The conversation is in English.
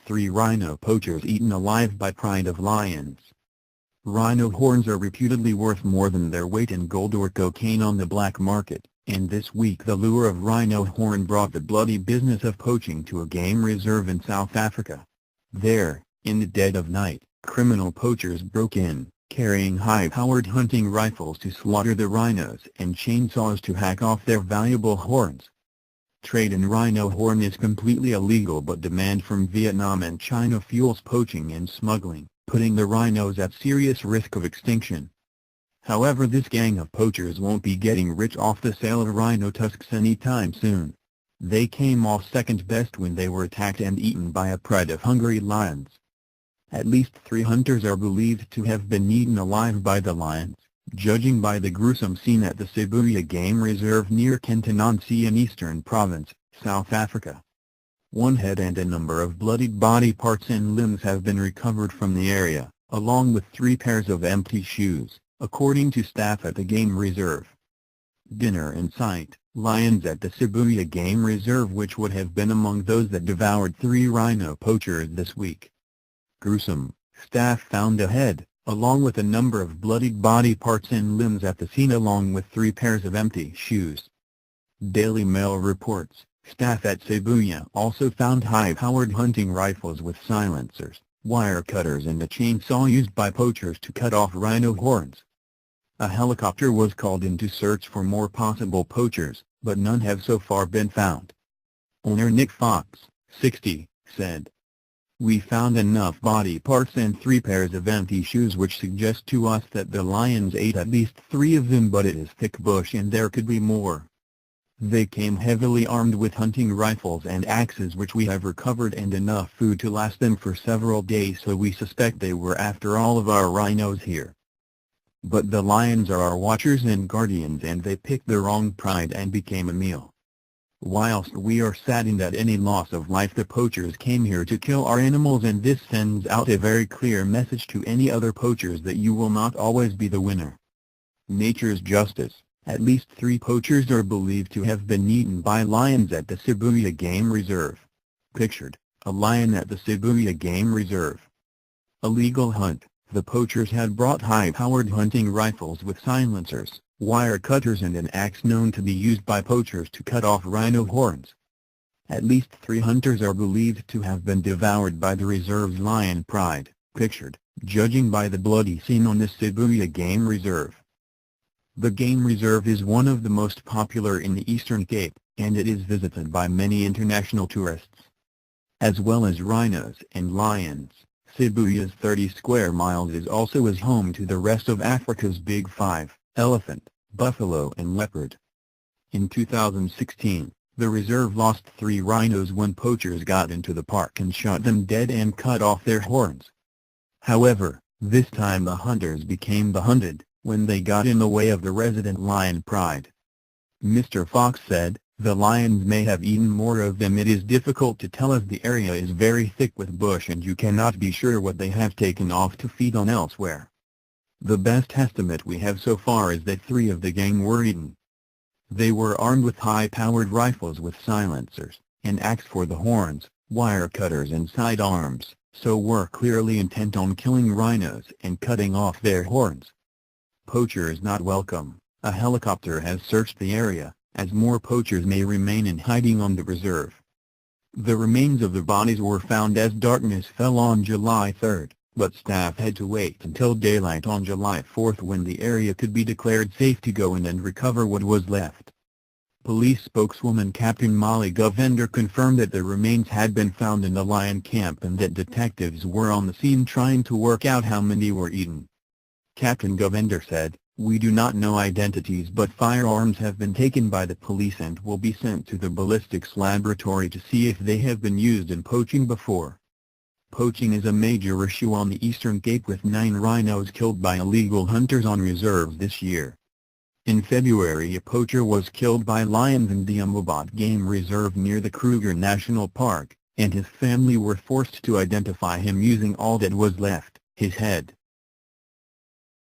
3 rhino poachers eaten alive by pride of lions. Rhino horns are reputedly worth more than their weight in gold or cocaine on the black market, and this week the lure of rhino horn brought the bloody business of poaching to a game reserve in South Africa. There, in the dead of night, criminal poachers broke in, carrying high-powered hunting rifles to slaughter the rhinos and chainsaws to hack off their valuable horns. Trade in rhino horn is completely illegal, but demand from Vietnam and China fuels poaching and smuggling, putting the rhinos at serious risk of extinction. However, this gang of poachers won't be getting rich off the sale of rhino tusks anytime soon. They came off second best when they were attacked and eaten by a pride of hungry lions. At least 3 hunters are believed to have been eaten alive by the lions, judging by the gruesome scene at the Sibuya Game Reserve near Kentanansi in Eastern Province, South Africa. One head and a number of bloodied body parts and limbs have been recovered from the area, along with 3 pairs of empty shoes, according to staff at the game reserve. Dinner in sight, lions at the Sibuya Game Reserve, which would have been among those that devoured 3 rhino poachers this week. Gruesome. Staff found a head, along with a number of bloodied body parts and limbs at the scene, along with 3 pairs of empty shoes. Daily Mail reports, staff at Sibuya also found high-powered hunting rifles with silencers, wire cutters and a chainsaw used by poachers to cut off rhino horns. A helicopter was called in to search for more possible poachers, but none have so far been found. Owner Nick Fox, 60, said, "We found enough body parts and 3 pairs of empty shoes which suggest to us that the lions ate at least 3 of them, but it is thick bush and there could be more. They came heavily armed with hunting rifles and axes which we have recovered, and enough food to last them for several days, so we suspect they were after all of our rhinos here. But the lions are our watchers and guardians, and they picked the wrong pride and became a meal. Whilst we are saddened at any loss of life, the poachers came here to kill our animals, and this sends out a very clear message to any other poachers that you will not always be the winner. Nature's justice." At least 3 poachers are believed to have been eaten by lions at the Sibuya Game Reserve. Pictured, a lion at the Sibuya Game Reserve. A legal hunt. The poachers had brought high-powered hunting rifles with silencers, wire cutters and an axe known to be used by poachers to cut off rhino horns. At least 3 hunters are believed to have been devoured by the reserve's lion pride, pictured, judging by the bloody scene on the Sibuya Game Reserve. The game reserve is one of the most popular in the Eastern Cape, and it is visited by many international tourists. As well as rhinos and lions, Sibuya's 30 square miles is also home to the rest of Africa's Big 5, elephant, buffalo and leopard. In 2016, the reserve lost 3 rhinos when poachers got into the park and shot them dead and cut off their horns. However, this time the hunters became the hunted, when they got in the way of the resident lion pride. Mr. Fox said, "The lions may have eaten more of them. It is difficult to tell as the area is very thick with bush and you cannot be sure what they have taken off to feed on elsewhere. The best estimate we have so far is that 3 of the gang were eaten. They were armed with high-powered rifles with silencers, an axe for the horns, wire cutters and sidearms, so were clearly intent on killing rhinos and cutting off their horns. Poachers not welcome." A helicopter has searched the area, as more poachers may remain in hiding on the reserve. The remains of the bodies were found as darkness fell on July 3, but staff had to wait until daylight on July 4 when the area could be declared safe to go in and recover what was left. Police spokeswoman Captain Molly Govender confirmed that the remains had been found in the lion camp and that detectives were on the scene trying to work out how many were eaten. Captain Govender said, "We do not know identities, but firearms have been taken by the police and will be sent to the ballistics laboratory to see if they have been used in poaching before." Poaching is a major issue on the Eastern Cape, with 9 rhinos killed by illegal hunters on reserves this year. In February, a poacher was killed by lions in the Umwabot Game Reserve near the Kruger National Park, and his family were forced to identify him using all that was left, his head.